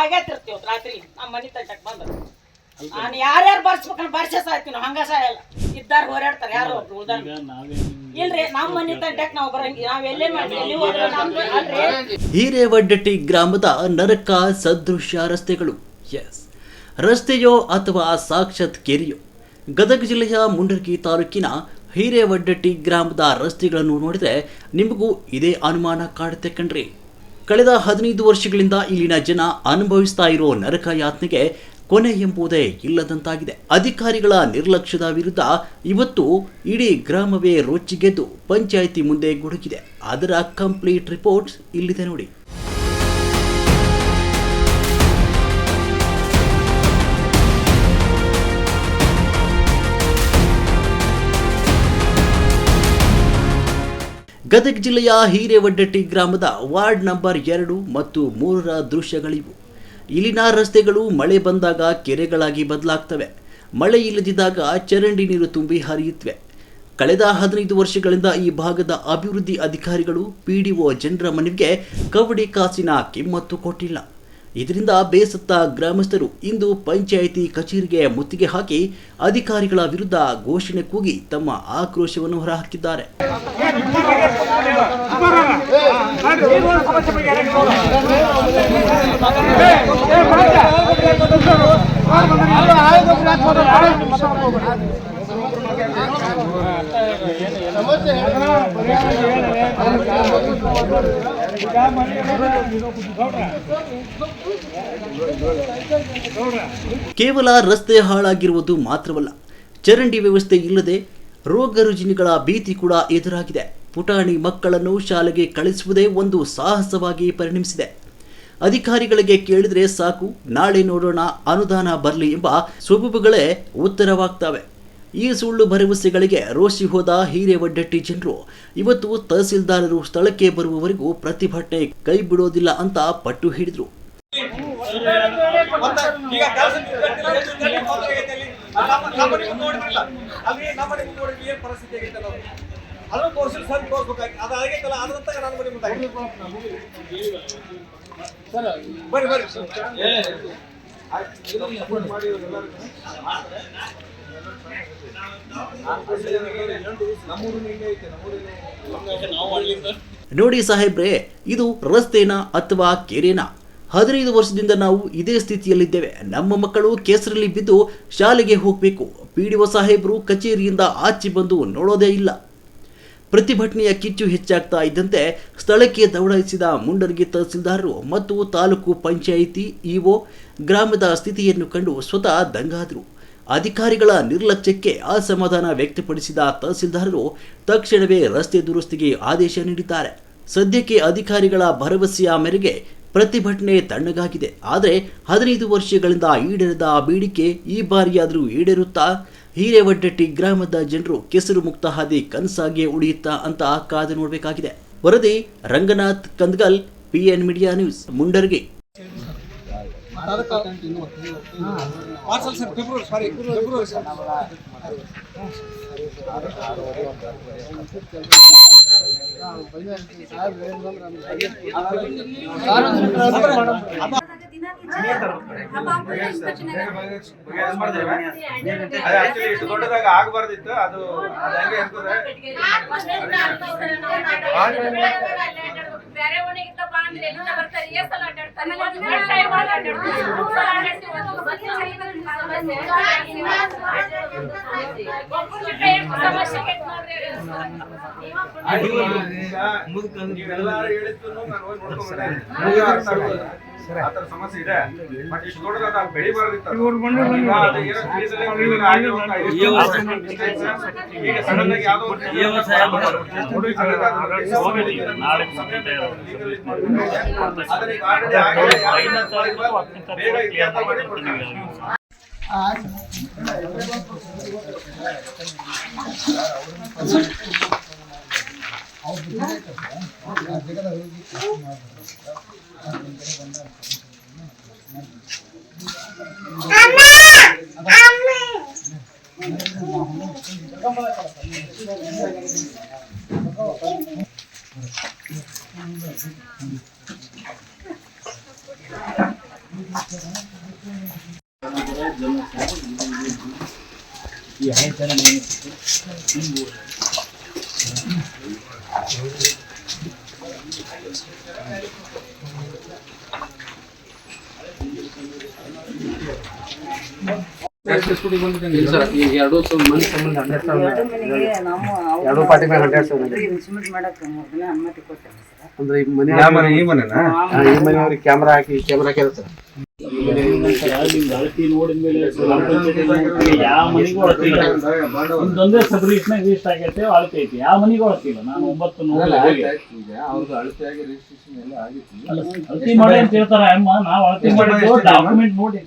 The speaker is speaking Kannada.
ಆಗೈತಿರ್ತೀವಿ ರಾತ್ರಿ ನಮ್ಮ ಮನೆ ತಟ್ಟಕ್ಕೆ ಬಂದು ನಾನು ಯಾರ್ಯಾರು ಬರ್ಸ್ಬೇಕಂತ ಬರ್ಸೇ ಸಾಯ್ತೀವಿ ನಾವು ಹಂಗ ಸಾಯಲ್ಲ ಇದ್ದಾರ ಹೋರಾಡ್ತಾರೆ ಯಾರು ಒಬ್ರು ಉಳ್ದಾರ ಇಲ್ರಿ ನಮ್ಮ ಮನೆ ತಟ್ಟಕ್ಕೆ ನಾವು ಬರಂಗಿ ನಾವ್ ಎಲ್ಲೇ ಮಾಡ್ತೀವಿ ಅಲ್ರಿ. ಹಿರೇವಡ್ಡಟ್ಟಿ ಗ್ರಾಮದ ನರಕ ಸದೃಶ್ಯ ರಸ್ತೆಗಳು. ಎಸ್, ರಸ್ತೆಯೋ ಅಥವಾ ಸಾಕ್ಷಾತ್ ಕೆರೆಯೋ. ಗದಗ ಜಿಲ್ಲೆಯ ಮುಂಡರಗಿ ತಾಲೂಕಿನ ಹಿರೇವಡ್ಡಟ್ಟಿ ಗ್ರಾಮದ ರಸ್ತೆಗಳನ್ನು ನೋಡಿದರೆ ನಿಮಗೂ ಇದೇ ಅನುಮಾನ ಕಾಡುತ್ತೆ ಕಣ್ರಿ. ಕಳೆದ 15 ವರ್ಷಗಳಿಂದ ಇಲ್ಲಿನ ಜನ ಅನುಭವಿಸ್ತಾ ಇರೋ ನರಕ ಯಾತನೆಗೆ ಕೊನೆ ಎಂಬುದೇ ಇಲ್ಲದಂತಾಗಿದೆ. ಅಧಿಕಾರಿಗಳ ನಿರ್ಲಕ್ಷ್ಯದ ವಿರುದ್ಧ ಇವತ್ತು ಇಡೀ ಗ್ರಾಮವೇ ರೊಚ್ಚಿಗೆದ್ದು ಪಂಚಾಯಿತಿ ಮುಂದೆ ಗುಡುಗಿದೆ. ಅದರ ಕಂಪ್ಲೀಟ್ ರಿಪೋರ್ಟ್ಸ್ ಇಲ್ಲಿದೆ ನೋಡಿ. ಗದಗ ಜಿಲ್ಲೆಯ ಹಿರೇವಡ್ಡಟ್ಟಿ ಗ್ರಾಮದ ವಾರ್ಡ್ ನಂಬರ್ 2 ಮತ್ತು 3ರ ದೃಶ್ಯಗಳಿವು. ಇಲ್ಲಿನ ರಸ್ತೆಗಳು ಮಳೆ ಬಂದಾಗ ಕೆರೆಗಳಾಗಿ ಬದಲಾಗ್ತವೆ. ಮಳೆ ಇಲ್ಲದಿದ್ದಾಗ ಚರಂಡಿ ನೀರು ತುಂಬಿ ಹರಿಯುತ್ತವೆ. ಕಳೆದ 15 ವರ್ಷಗಳಿಂದ ಈ ಭಾಗದ ಅಭಿವೃದ್ಧಿ ಅಧಿಕಾರಿಗಳು ಪಿಡಿಒ ಜನರ ಮನವಿಗೆ ಕವಡಿ ಕಾಸಿನ ಕಿಮ್ಮತ್ತು ಕೊಟ್ಟಿಲ್ಲ. ಇದರಿಂದ ಬೇಸತ್ತ ಗ್ರಾಮಸ್ಥರು ಇಂದು ಪಂಚಾಯಿತಿ ಕಚೇರಿಗೆ ಮುತ್ತಿಗೆ ಹಾಕಿ ಅಧಿಕಾರಿಗಳ ವಿರುದ್ಧ ಘೋಷಣೆ ಕೂಗಿ ತಮ್ಮ ಆಕ್ರೋಶವನ್ನು ಹೊರಹಾಕಿದ್ದಾರೆ. ಕೇವಲ ರಸ್ತೆ ಹಾಳಾಗಿರುವುದು ಮಾತ್ರವಲ್ಲ, ಚರಂಡಿ ವ್ಯವಸ್ಥೆ ಇಲ್ಲದೆ ರೋಗ ರುಜಿನಗಳ ಭೀತಿ ಕೂಡ ಎದುರಾಗಿದೆ. ಪುಟಾಣಿ ಮಕ್ಕಳನ್ನು ಶಾಲೆಗೆ ಕಳಿಸುವುದೇ ಒಂದು ಸಾಹಸವಾಗಿ ಪರಿಣಮಿಸಿದೆ. ಅಧಿಕಾರಿಗಳಿಗೆ ಕೇಳಿದರೆ ಸಾಕು, ನಾಳೆ ನೋಡೋಣ, ಅನುದಾನ ಬರಲಿ ಎಂಬ ಸೊಬುಬುಗಳೇ ಉತ್ತರವಾಗ್ತವೆ. ಈ ಸುಳ್ಳು ಭರವಸೆಗಳಿಗೆ ರೋಷಿ ಹೋದ ಹಿರೇವಡ್ಡಟ್ಟಿ ಜನರು ಇವತ್ತು ತಹಸೀಲ್ದಾರರು ಸ್ಥಳಕ್ಕೆ ಬರುವವರೆಗೂ ಪ್ರತಿಭಟನೆ ಕೈ ಬಿಡೋದಿಲ್ಲ ಅಂತ ಪಟ್ಟು ಹಿಡಿದ್ರು. ನೋಡಿ ಸಾಹೇಬ್ರೆ, ಇದು ರಸ್ತೆನಾ ಅಥವಾ ಕೆರೆನಾ? 15 ವರ್ಷದಿಂದ ನಾವು ಇದೇ ಸ್ಥಿತಿಯಲ್ಲಿದ್ದೇವೆ. ನಮ್ಮ ಮಕ್ಕಳು ಕೆಸರಲ್ಲಿ ಬಿದ್ದು ಶಾಲೆಗೆ ಹೋಗಬೇಕು. ಪಿಡಿಒ ಸಾಹೇಬರು ಕಚೇರಿಯಿಂದ ಆಚೆ ಬಂದು ನೋಡೋದೇ ಇಲ್ಲ. ಪ್ರತಿಭಟನೆಯ ಕಿಚ್ಚು ಹೆಚ್ಚಾಗ್ತಾ ಇದ್ದಂತೆ ಸ್ಥಳಕ್ಕೆ ದೌಡಾಯಿಸಿದ ಮುಂಡರಗಿ ತಹಸೀಲ್ದಾರರು ಮತ್ತು ತಾಲೂಕು ಪಂಚಾಯಿತಿ ಇಒ ಗ್ರಾಮದ ಸ್ಥಿತಿಯನ್ನು ಕಂಡು ಸ್ವತಃ ದಂಗಾದರು. ಅಧಿಕಾರಿಗಳ ನಿರ್ಲಕ್ಷ್ಯಕ್ಕೆ ಅಸಮಾಧಾನ ವ್ಯಕ್ತಪಡಿಸಿದ ತಹಸೀಲ್ದಾರರು ತಕ್ಷಣವೇ ರಸ್ತೆ ದುರಸ್ತಿಗೆ ಆದೇಶ ನೀಡಿದ್ದಾರೆ. ಸದ್ಯಕ್ಕೆ ಅಧಿಕಾರಿಗಳ ಭರವಸೆಯ ಮೇರೆಗೆ ಪ್ರತಿಭಟನೆ ತಣ್ಣಗಾಗಿದೆ. ಆದರೆ 15 ವರ್ಷಗಳಿಂದ ಈಡೇರದ ಬೇಡಿಕೆ ಈ ಬಾರಿಯಾದರೂ ಈಡೇರುತ್ತಾ? ಹಿರೇವಡ್ಡಟ್ಟಿ ಗ್ರಾಮದ ಜನರು ಕೆಸರು ಮುಕ್ತ ಹಾದಿ ಕನಸಾಗಿ ಉಳಿಯುತ್ತಾ ಅಂತ ಕಾದು ನೋಡಬೇಕಾಗಿದೆ. ವರದಿ Ranganath Kandagal, PN media news, Mundaragi. ದೊಡ್ಡದಾಗ ಆಗಬಾರ್ದಿತ್ತು. ಅದು ಹೆಂಗೆ ಇರ್ತದೆ ಬೇರೆ ಓಣಿಗಿತ್ತಪ್ಪ ಅಂದ್ರೆ ಎಲ್ಲ ಬರ್ತಾರೆ, ಏಸಲ ಅಡ್ಡಾಡ್ತಾರೆ, ನೀವೆಲ್ಲರೂ ಹೇಳಿದ್ದು ನಾನು ಹೋಗಿ ನೋಡ್ಕೊಂಡ್ಬಂದೆ. ಆತರ ಸಮಸ್ಯೆ ಇದೆ. ಬಟ್ ಇಷ್ಟು ದೊಡ್ಡದಾದ ಬೆಳಿಬಾರ್ದಿತ್ತು. ಈಗ ಸಡನ್ ಆಗಿ ಯಾವ್ದೋ ಬೇಗ ಇತ್ಯರ್ಥ ಮಾಡಿ ಕೊಡ್ತೀವಿ. ಎರಡು ಮಂದಿ ಸಂಬಂಧ 2 ಪಾರ್ಟಿ ಮೇಲೆ 100,000 ಅಂದ್ರೆ ಈ ಮನೆಯವ್ರಿಗೆ ಕ್ಯಾಮ್ರಾ ಹಾಕಿ ಸರ್ ಅಳತಿ ನೋಡಿದ್ಮೇಲೆ ಯಾವ ಮನೆಗೂ ಅಳತಿಲ್ಲ. ಇದೊಂದೇ ಸಬ್ರಿಸ್ನಾಗ ರಿಜಿಸ್ಟರ್ ಆಗೈತೆ, ಅಳತಿ ಐತಿ. ಯಾವ ಮನೆಗೂ ಅಳತಿಲ್ಲ. ನಾನು 9 ನೋಡಿ ಅಳತಿ ಮಾಡಿ ಅಂತ ಹೇಳ್ತಾರ ಅಮ್ಮ. ನಾವು ಅಳತಿ ಮಾಡಿದ್ದು ಡಾಕ್ಯುಮೆಂಟ್ ನೋಡಿ